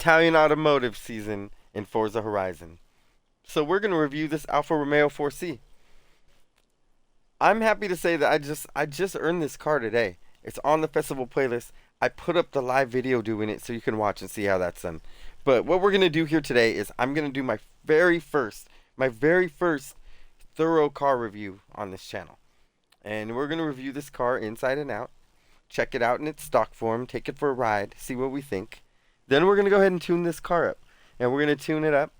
Italian automotive season in Forza Horizon. So we're going to review this Alfa Romeo 4C. I'm happy to say that I just earned this car today. It's on the festival playlist. I put up the live video doing it so you can watch and see how that's done. But what we're going to do here today is I'm going to do my very first thorough car review on this channel. And we're going to review this car inside and out, check it out in its stock form, take it for a ride, see what we think. Then we're going to go ahead and tune this car up. And we're going to tune it up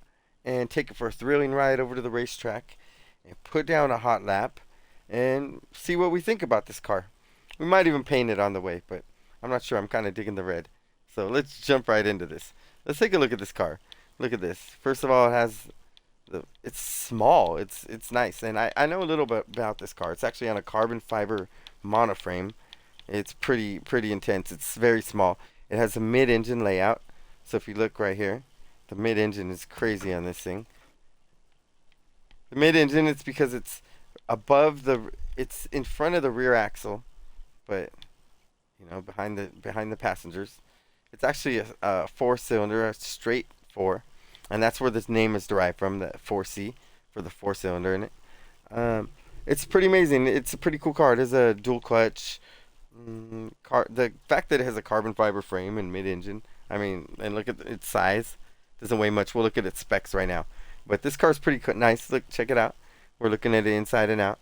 and take it for a thrilling ride over to the racetrack and put down a hot lap and see what we think about this car. We might even paint it on the way, but I'm not sure. I'm kind of digging the red. So let's jump right into this. Let's take a look at this car. Look at this. First of all, it has it's small. It's nice. And I know a little bit about this car. It's actually on a carbon fiber monoframe. It's pretty intense. It's very small. It has a mid-engine layout. So if you look right here, the mid-engine is crazy on this thing. The mid-engine, it's because it's it's in front of the rear axle, but behind the passengers. It's actually a four-cylinder, a straight four, and that's where this name is derived from, the 4C, for the four-cylinder in it. It's pretty amazing. It's a pretty cool car. It is a dual clutch car. The fact that it has a carbon fiber frame and mid-engine, I mean, and look at its size, doesn't weigh much. We'll look at its specs right now. But this car's pretty nice. Look, check it out. We're looking at it inside and out.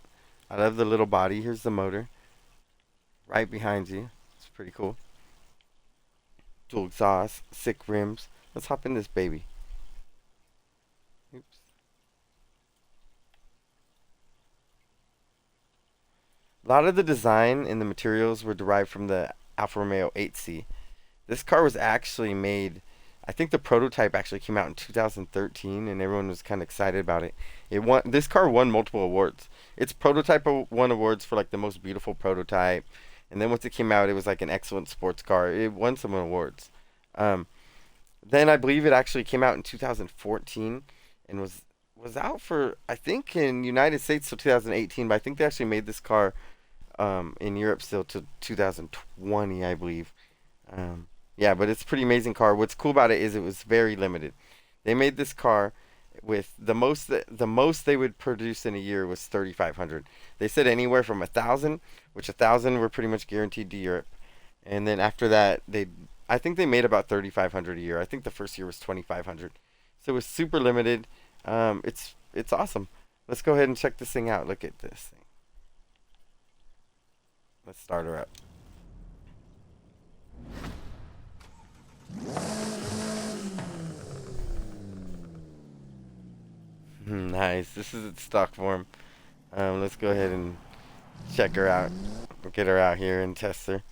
I love the little body. Here's the motor right behind you. It's pretty cool. Dual exhaust, sick rims. Let's hop in this baby. Oops. A lot of the design and the materials were derived from the Alfa Romeo 8C. This car was actually made, I think the prototype actually came out in 2013 and everyone was kind of excited about it. This car won multiple awards. Its prototype won awards for like the most beautiful prototype. And then once it came out, it was like an excellent sports car. It won some awards. Then I believe it actually came out in 2014 and was out for, I think, in United States till 2018. But I think they actually made this car in Europe still to 2020, I believe. Yeah, but it's a pretty amazing car. What's cool about it is it was very limited. They made this car with the most they would produce in a year was 3,500. They said anywhere from 1,000, which 1,000 were pretty much guaranteed to Europe. And then after that, I think they made about 3,500 a year. I think the first year was 2,500. So it was super limited. It's awesome. Let's go ahead and check this thing out. Look at this thing. Let's start her up. Nice. This is its stock form. Let's go ahead and check her out. We'll get her out here and test her.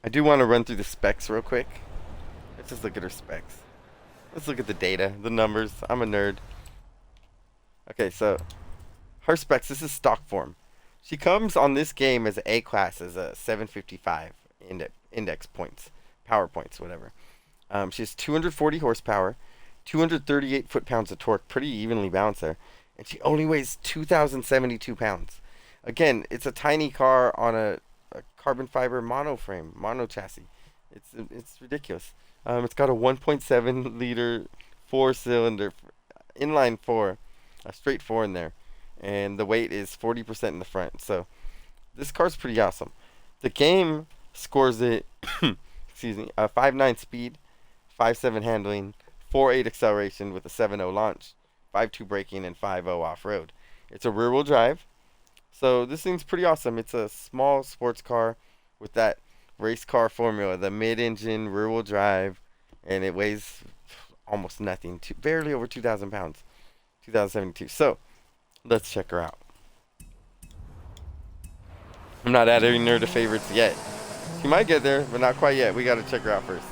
I do want to run through the specs real quick. Let's just look at her specs. Let's look at the data, the numbers. I'm a nerd. Okay, so her specs. This is stock form. She comes on this game as an A class, as a 755 index points, power points, whatever. She has 240 horsepower, 238 foot-pounds of torque, pretty evenly balanced there, and she only weighs 2,072 pounds. Again, it's a tiny car on a carbon fiber mono chassis. It's ridiculous. It's got a 1.7 liter four-cylinder inline four, a straight four in there, and the weight is 40% in the front. So this car's pretty awesome. The game scores it, excuse me, a 5.9 speed, 5.7 handling, 4.8 acceleration with a 7.0 launch, 5.2 braking, and 5.0 off-road. It's a rear-wheel drive, so this thing's pretty awesome. It's a small sports car with that race car formula, the mid-engine, rear-wheel drive, and it weighs almost nothing, barely over 2,000 pounds, 2,072. So let's check her out. I'm not adding her to favorites yet. She might get there, but not quite yet. We got to check her out first.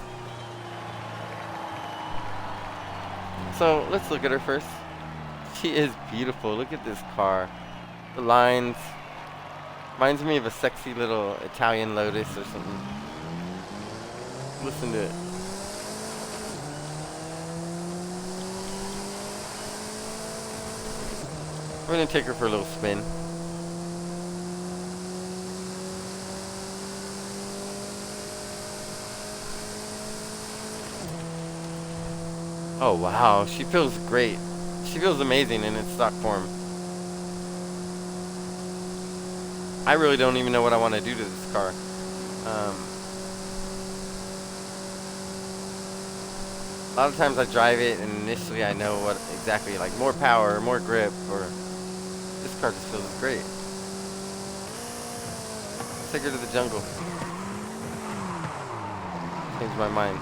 So let's look at her first. She is beautiful. Look at this car. The lines reminds me of a sexy little Italian Lotus or something. Listen to it. We're gonna take her for a little spin. Oh wow, she feels great. She feels amazing in its stock form. I really don't even know what I want to do to this car. A lot of times I drive it and initially I know what exactly, like more power, more grip, or this car just feels great. Let's take her to the jungle. Change my mind.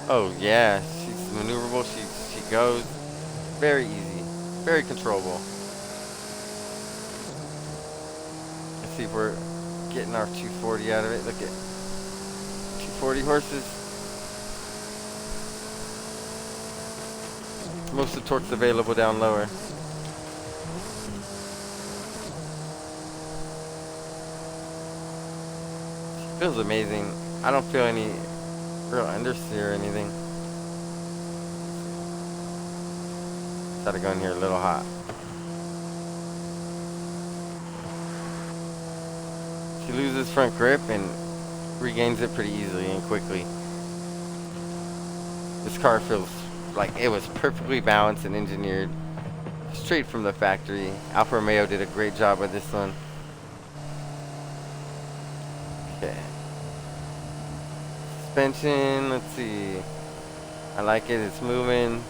Oh yeah, she's maneuverable. She goes very easy, very controllable. Let's see if we're getting our 240 out of it. Look at 240 horses. Most of the torque's available down lower. She feels amazing. I don't feel any real understeer or anything. Try to go in here a little hot. She loses front grip and regains it pretty easily and quickly. This car feels like it was perfectly balanced and engineered straight from the factory. Alfa Romeo did a great job with this one. Okay. Suspension, let's see. I like it, it's moving.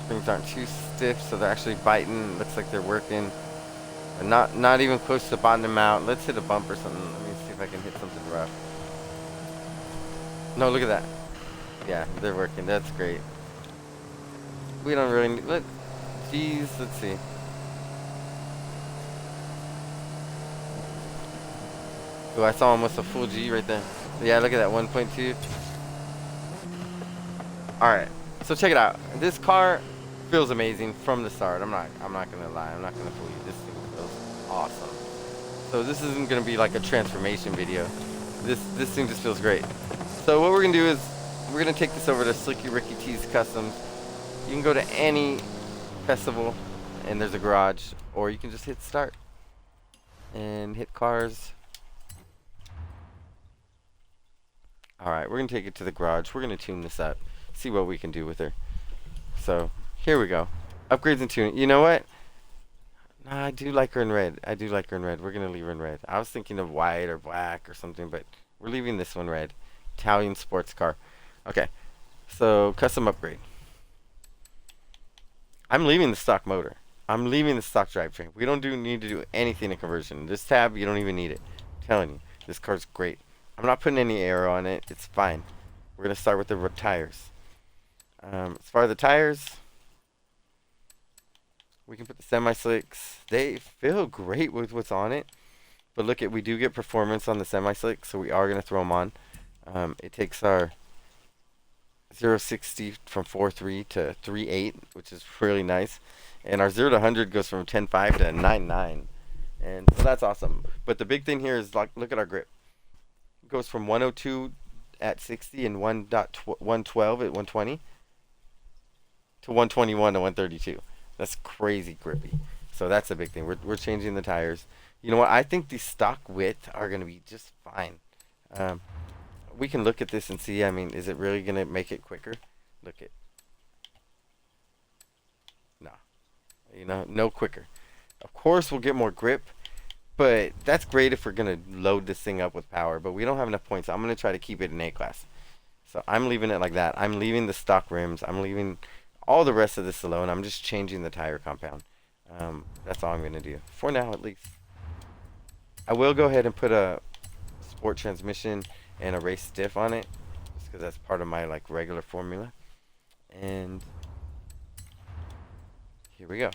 Springs aren't too stiff, so they're actually biting. Looks like they're working. But not even close to bottoming out. Let's hit a bump or something. Let me see if I can hit something rough. No, look at that. Yeah, they're working. That's great. We don't really need... Geez, let's see. Oh, I saw almost a full G right there. Yeah, look at that, 1.2. Alright, so check it out. This car feels amazing from the start. I'm not gonna lie. I'm not gonna fool you. This thing feels awesome. So this isn't gonna be like a transformation video. This thing just feels great. So what we're gonna do is we're gonna take this over to SlickyRickyT's Customs. You can go to any festival and there's a garage, or you can just hit start and hit cars. Alright, we're gonna take it to the garage. We're gonna tune this up, see what we can do with her. So here we go. Upgrades and tuning. You know what? Nah, I do like her in red. I do like her in red. We're gonna leave her in red. I was thinking of white or black or something, but we're leaving this one red. Italian sports car. Okay, so custom upgrade. I'm leaving the stock motor. I'm leaving the stock drivetrain. We don't need to do anything in conversion. This tab, you don't even need it. I'm telling you, this car's great. I'm not putting any aero on it. It's fine. We're gonna start with the tires. As far as the tires, we can put the semi-slicks. They feel great with what's on it. But look, we do get performance on the semi-slicks, so we are going to throw them on. It takes our 0-60 from 4.3 to 3.8, which is really nice. And our 0 to 100 goes from 10.5 to 9.9. And so that's awesome. But the big thing here is, like, look at our grip. It goes from 102 at 60 and 112 at 120 to 121 to 132. That's crazy grippy. So that's a big thing. We're changing the tires. You know what? I think the stock width are going to be just fine. We can look at this and see. I mean, is it really going to make it quicker? Look at. No. You know, no quicker. Of course, we'll get more grip. But that's great if we're going to load this thing up with power. But we don't have enough points. I'm going to try to keep it in A-class. So I'm leaving it like that. I'm leaving the stock rims. I'm leaving all the rest of this alone. I'm just changing the tire compound. That's all I'm going to do. For now, at least. I will go ahead and put a sport transmission and a race stiff on it. Just because that's part of my like regular formula. And here we go.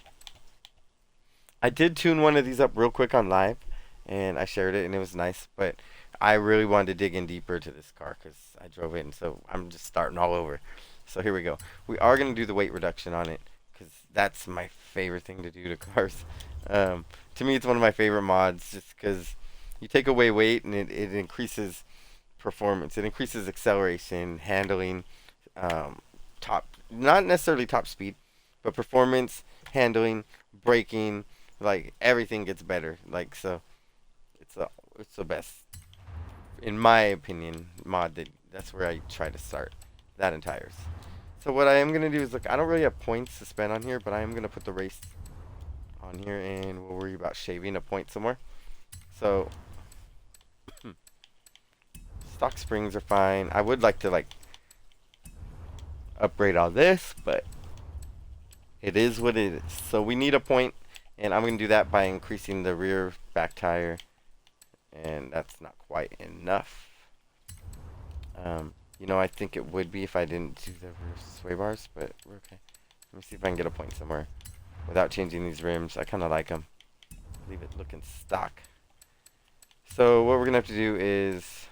I did tune one of these up real quick on live. And I shared it and it was nice. But I really wanted to dig in deeper to this car because I drove it. And so I'm just starting all over. So here we go. We are going to do the weight reduction on it because that's my favorite thing to do to cars. To me, it's one of my favorite mods just because you take away weight and it increases performance. It increases acceleration, handling, not necessarily top speed, but performance, handling, braking, like everything gets better. Like so, it's the best, in my opinion, mod that's where I try to start. That and tires. So what I am gonna do is look. I don't really have points to spend on here, but I am gonna put the race on here, and we'll worry about shaving a point somewhere. So stock springs are fine. I would like to like upgrade all this, but it is what it is. So we need a point, and I'm gonna do that by increasing the rear back tire, and that's not quite enough. You know, I think it would be if I didn't do the rear sway bars, but we're okay. Let me see if I can get a point somewhere without changing these rims. I kind of like them. Leave it looking stock. So what we're gonna have to do is,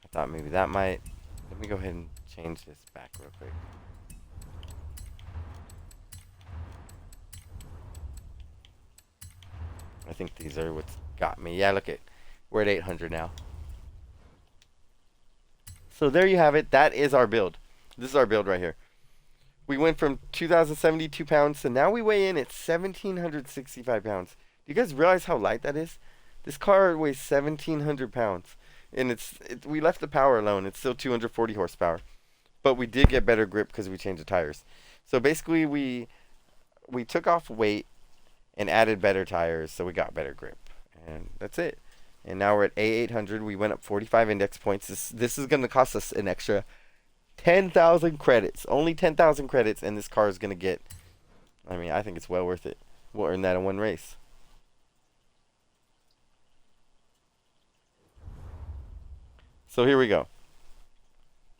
I thought maybe that might. Let me go ahead and change this back real quick. I think these are what's got me. Yeah, look at, we're at 800 now. So there you have it. That is our build. This is our build right here. We went from 2,072 pounds to now we weigh in at 1,765 pounds. Do you guys realize how light that is? This car weighs 1,700 pounds. And we left the power alone. It's still 240 horsepower. But we did get better grip because we changed the tires. So basically we took off weight and added better tires, so we got better grip. And that's it. And now we're at A800. We went up 45 index points. This is going to cost us an extra 10,000 credits. Only 10,000 credits, and this car is going to get, I mean, I think it's well worth it. We'll earn that in one race. So here we go.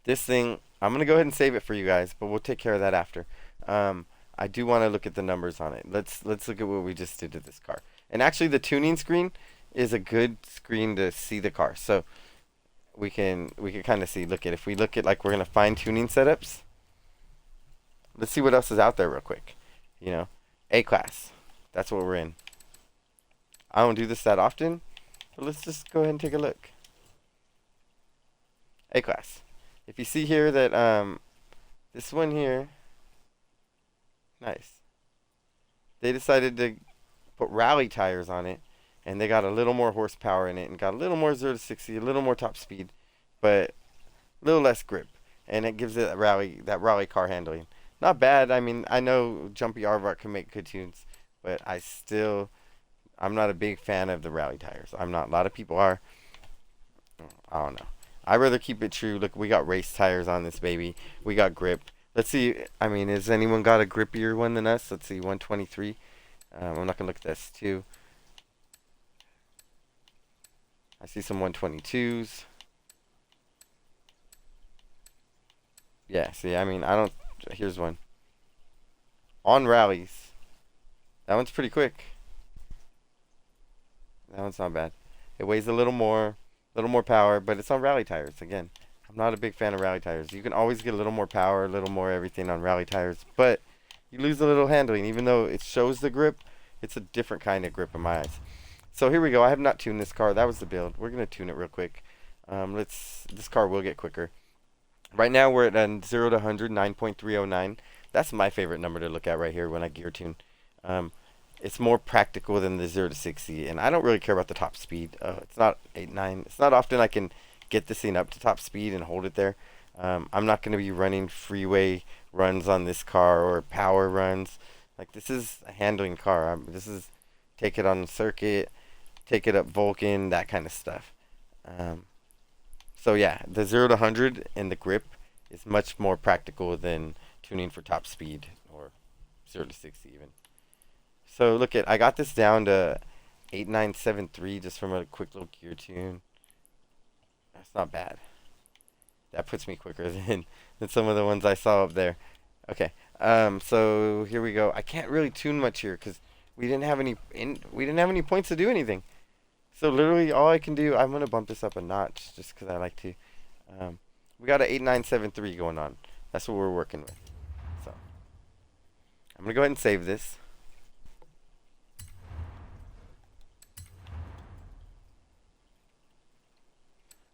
This thing, I'm going to go ahead and save it for you guys, but we'll take care of that after. I do want to look at the numbers on it. Let's look at what we just did to this car. And actually, the tuning screen is a good screen to see the car. So we can kind of see. Look at, if we look at, like, we're gonna find tuning setups. Let's see what else is out there real quick. You know, A class. That's what we're in. I don't do this that often, but let's just go ahead and take a look. A class. If you see here that this one here, nice. They decided to put rally tires on it, and they got a little more horsepower in it, and got a little more 0 to 60, a little more top speed, but a little less grip, and it gives it that rally car handling. Not bad. I mean, I know Jumpy Aardvark can make good tunes, but I'm not a big fan of the rally tires. I'm not. A lot of people are. I don't know. I'd rather keep it true. Look, we got race tires on this baby. We got grip. Let's see. I mean, has anyone got a grippier one than us? Let's see. 123. I'm not gonna look at this too. I see some 122s. Yeah, see, I mean, I don't. Here's one. On rallies. That one's pretty quick. That one's not bad. It weighs a little more power, but it's on rally tires. Again, I'm not a big fan of rally tires. You can always get a little more power, a little more everything on rally tires, but you lose a little handling. Even though it shows the grip, it's a different kind of grip in my eyes. So here we go. I have not tuned this car. That was the build. We're going to tune it real quick. This car will get quicker. Right now we're at 0 to 100, 9.309. That's my favorite number to look at right here when I gear tune. It's more practical than the 0 to 60, and I don't really care about the top speed. It's not 8.9. It's not often I can get this thing up to top speed and hold it there. I'm not going to be running freeway runs on this car or power runs. Like, this is a handling car. This is take it on circuit, take it up Vulcan, that kind of stuff. So yeah, the 0 to 100 and the grip is much more practical than tuning for top speed or 0 to 60 even. So look at, I got this down to 8973 just from a quick little gear tune. That's not bad. That puts me quicker than some of the ones I saw up there. Okay, so here we go. I can't really tune much here because we didn't have any points to do anything. So literally all I can do, I'm gonna bump this up a notch just because I like to. We got an 8973 going on. That's what we're working with. So I'm gonna go ahead and save this.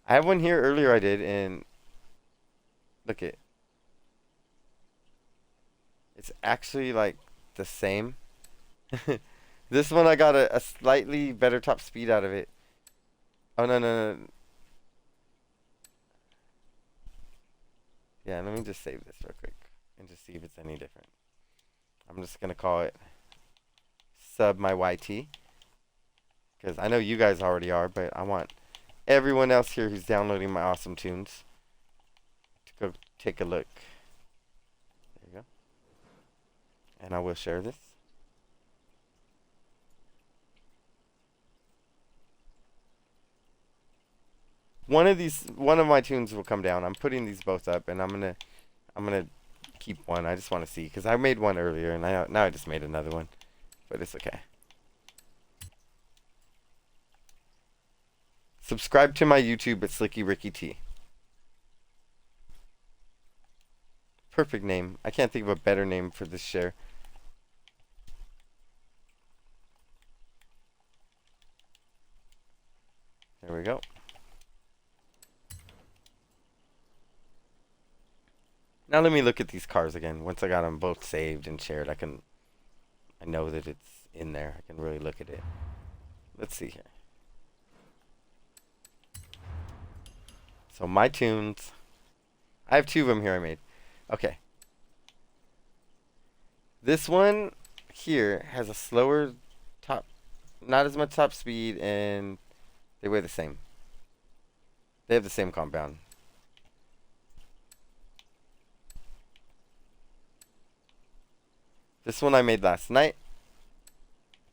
I have one here earlier I did, and look it. It's actually like the same. This one I got a slightly better top speed out of it. Oh no. Yeah, let me just save this real quick and just see if it's any different. I'm just gonna call it sub my YT because I know you guys already are, but I want everyone else here who's downloading my awesome tunes to go take a look. There you go. And I will share this. One of my tunes will come down. I'm putting these both up, and I'm gonna keep one. I just want to see because I made one earlier, and now I just made another one, but it's okay. Subscribe to my YouTube at SlickyRickyT. Perfect name. I can't think of a better name for this share. There we go. Now let me look at these cars again. Once I got them both saved and shared, I know that it's in there. I can really look at it. Let's see here. So my tunes. I have 2 of them here I made. Okay. This one here has a slower top, not as much top speed, and they weigh the same. They have the same compound. This one I made last night,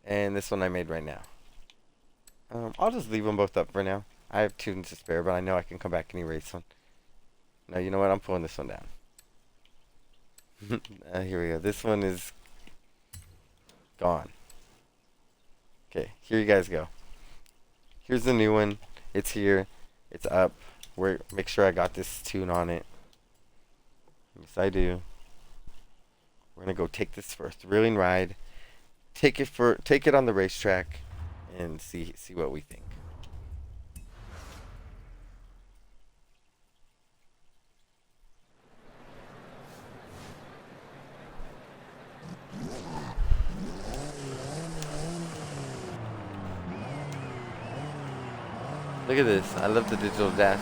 and this one I made right now. I'll just leave them both up for now. I have tunes to spare, but I know I can come back and erase one. No, you know what? I'm pulling this one down. Here we go. This one is gone. Okay, here you guys go. Here's the new one. It's here. It's up. Make sure I got this tune on it. Yes, I do. We're gonna go take this for a thrilling ride. Take it on the racetrack, and see what we think. Look at this. I love the digital dash.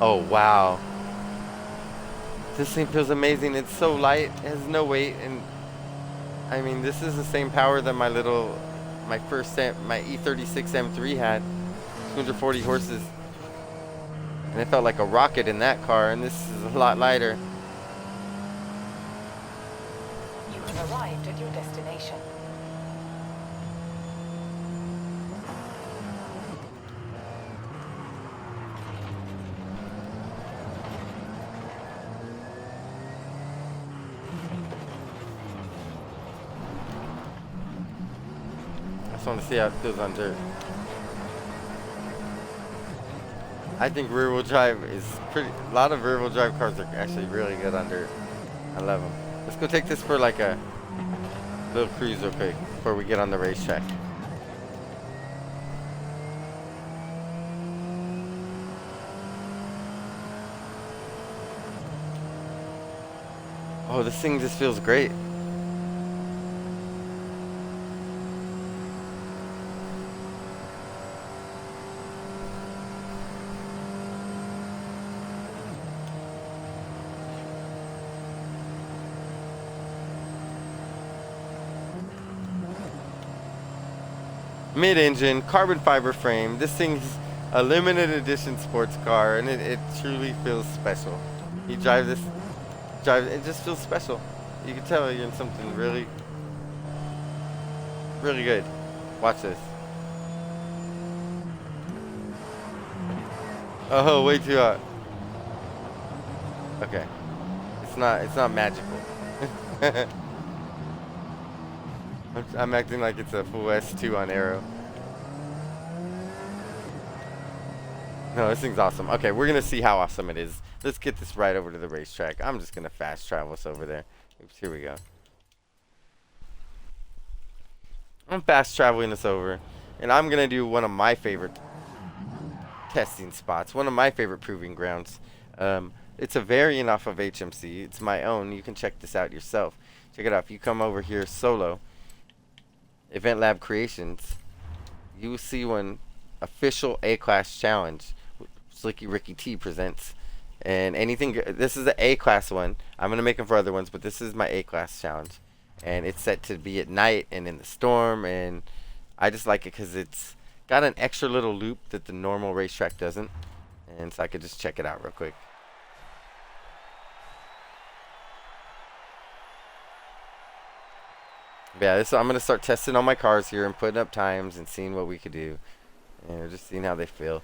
Oh, wow. This thing feels amazing. It's so light. It has no weight. And I mean, this is the same power that my E36 M3 had. 240 horses. And it felt like a rocket in that car. And this is a lot lighter. You have arrived at your destination. I just want to see how it feels on dirt. I think rear-wheel drive is a lot of rear-wheel drive cars are actually really good on dirt. I love them. Let's go take this for like a little cruise real quick before we get on the racetrack. Oh, this thing just feels great. Mid-engine, carbon fiber frame. This thing's a limited edition sports car, and it truly feels special. You drive this, it just feels special. You can tell you're in something really, really good. Watch this. Oh, way too hot. Okay, it's not magical. I'm acting like it's a full S2 on aero. No, this thing's awesome. Okay, we're gonna see how awesome it is. Let's get this right over to the racetrack. I'm just gonna fast travel us over there. Oops, here we go. I'm fast traveling us over, and I'm gonna do one of my favorite testing spots, one of my favorite proving grounds. It's a variant off of HMC. It's my own. You can check this out yourself. Check it out. If you come over here solo, Event Lab Creations, you will see one official A-Class challenge. SlickyRickyT presents. And anything, this is the A-Class one. I'm going to make them for other ones, but this is my A-Class challenge. And it's set to be at night and in the storm, and I just like it because it's got an extra little loop that the normal racetrack doesn't. And so I could just check it out real quick. But yeah, I'm going to start testing all my cars here and putting up times and seeing what we could do. And just seeing how they feel.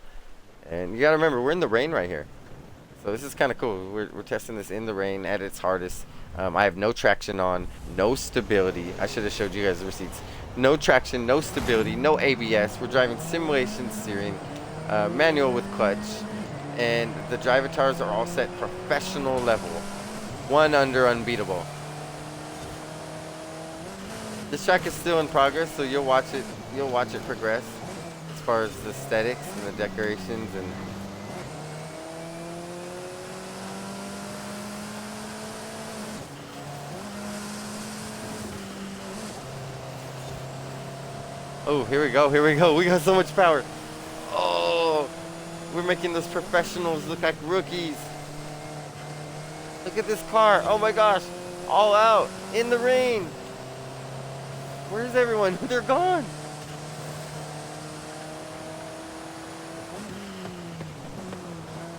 And you got to remember, we're in the rain right here. So this is kind of cool. We're testing this in the rain at its hardest. I have no traction on, no stability. I should have showed you guys the receipts. No traction, no stability, no ABS. We're driving simulation steering, manual with clutch. And the drivatars are all set professional level. 1 under unbeatable. This track is still in progress, so you'll watch it progress as far as the aesthetics and the decorations and oh, here we go, we got so much power. Oh, we're making those professionals look like rookies. Look at this car, oh my gosh, all out, in the rain. Where's everyone? They're gone.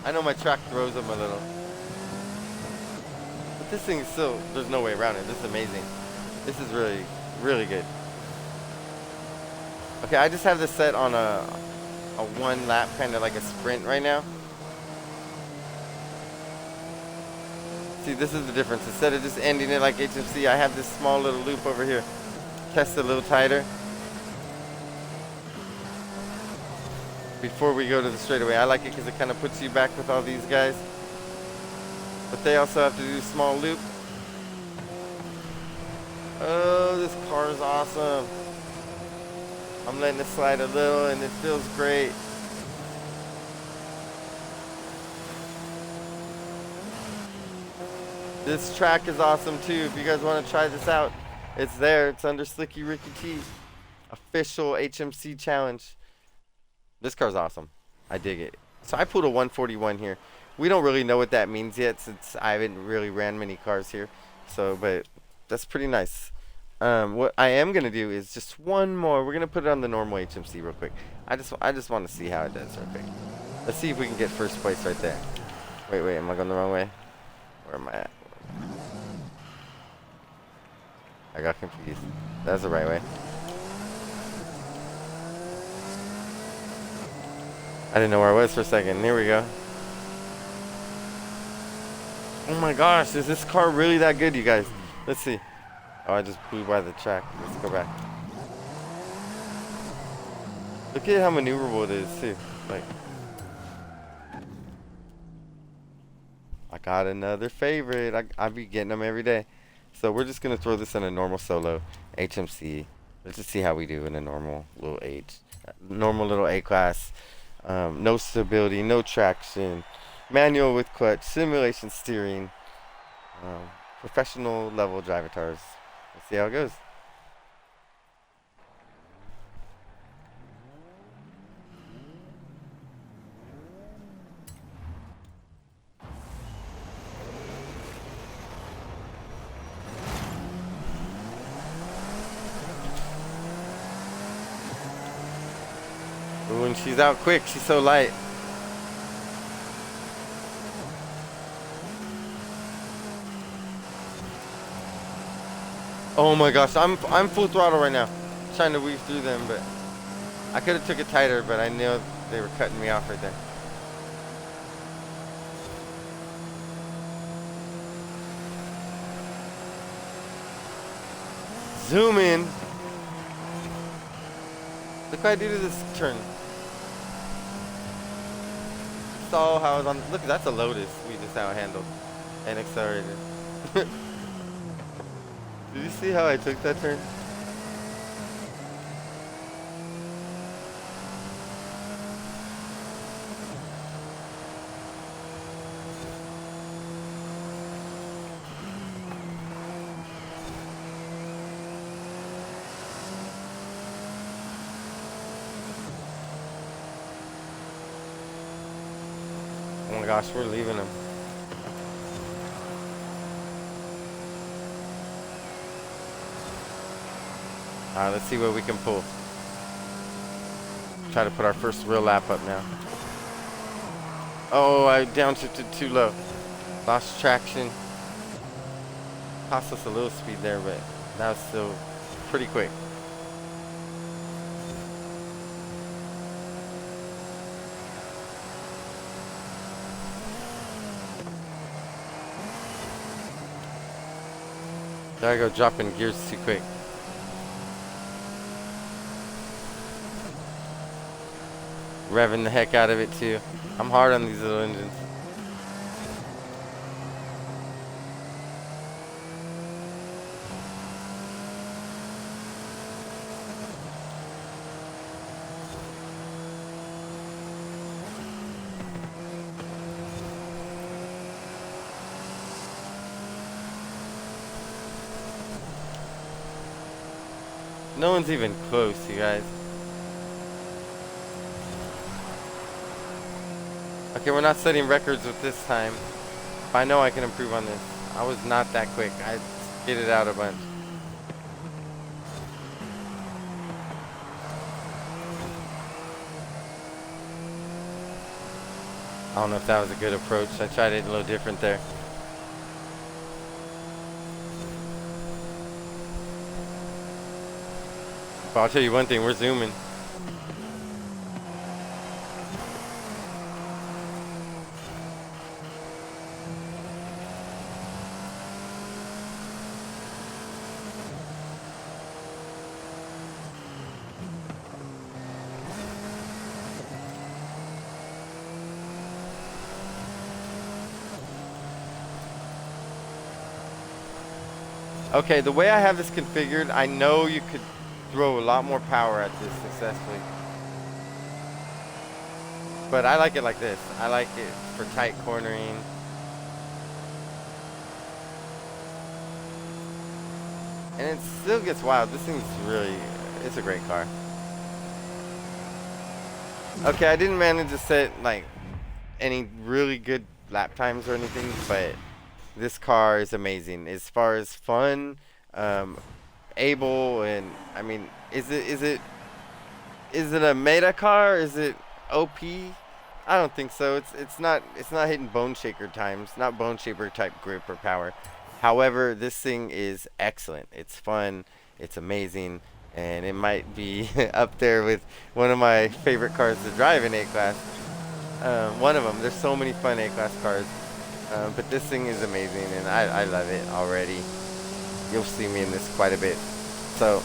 I know my track throws them a little. But this thing is still, there's no way around it. This is amazing. This is really, really good. Okay, I just have this set on a 1 lap, kind of like a sprint right now. See, this is the difference. Instead of just ending it like HFC, I have this small little loop over here. Test it a little tighter before we go to the straightaway. I like it because it kind of puts you back with all these guys. But they also have to do a small loop. Oh, this car is awesome. I'm letting it slide a little and it feels great. This track is awesome too. If you guys want to try this out, it's there. It's under SlickyRickyT. Official HMC challenge. This car's awesome. I dig it. So I pulled a 141 here. We don't really know what that means yet since I haven't really ran many cars here. So, but that's pretty nice. What I am going to do is just one more. We're going to put it on the normal HMC real quick. I just want to see how it does real quick. Let's see if we can get first place right there. Wait, am I going the wrong way? Where am I at? I got confused. That's the right way. I didn't know where I was for a second. Here we go. Oh my gosh, is this car really that good, you guys? Let's see. Oh, I just blew by the track. Let's go back. Look at how maneuverable it is, too. Like, I got another favorite. I be getting them every day. So we're just going to throw this in a normal solo HMC. Let's just see how we do in a normal little normal little A-Class. No stability, no traction, manual with clutch, simulation steering, professional level drivatars. Let's see how it goes. Ooh, and she's out quick. She's so light. Oh my gosh, I'm full throttle right now, trying to weave through them, but I could have took it tighter, but I knew they were cutting me off right there. Zoom in. Look what I do to this turn. Saw how I was on. Look, that's a Lotus we just out-handled and accelerated. Did you see how I took that turn? gosh, we're leaving them. Alright, let's see what we can pull. Try to put our first real lap up now. Oh, I downshifted too low. Lost traction. Cost us a little speed there, but that was still pretty quick. There I go, dropping gears too quick. Revving the heck out of it too. I'm hard on these little engines. No one's even close, you guys. Okay, we're not setting records with this time. But I know I can improve on this. I was not that quick. I skidded out a bunch. I don't know if that was a good approach. I tried it a little different there. But I'll tell you one thing, we're zooming. Okay, the way I have this configured, I know you could throw a lot more power at this successfully. But I like it like this. I like it for tight cornering. And it still gets wild. This thing's really, it's a great car. Okay, I didn't manage to set like any really good lap times or anything, but this car is amazing as far as fun, able, and I mean, is it a meta car? Is it OP? I don't think so. It's not hitting bone shaker times, not bone shaker type grip or power. However, this thing is excellent. It's fun, it's amazing, and it might be up there with one of my favorite cars to drive in A-Class. One of them. There's so many fun A-Class cars. But this thing is amazing, and I love it already. You'll see me in this quite a bit. So,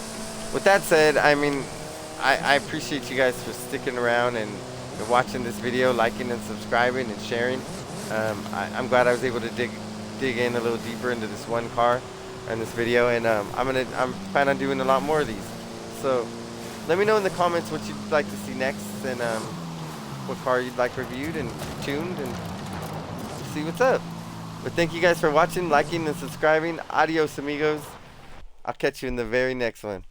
with that said, I mean, I appreciate you guys for sticking around and watching this video, liking and subscribing and sharing. I'm glad I was able to dig in a little deeper into this one car in this video, and I'm planning on doing a lot more of these. So, let me know in the comments what you'd like to see next, and what car you'd like reviewed and tuned, and see what's up. But thank you guys for watching, liking, and subscribing. Adios, amigos. I'll catch you in the very next one.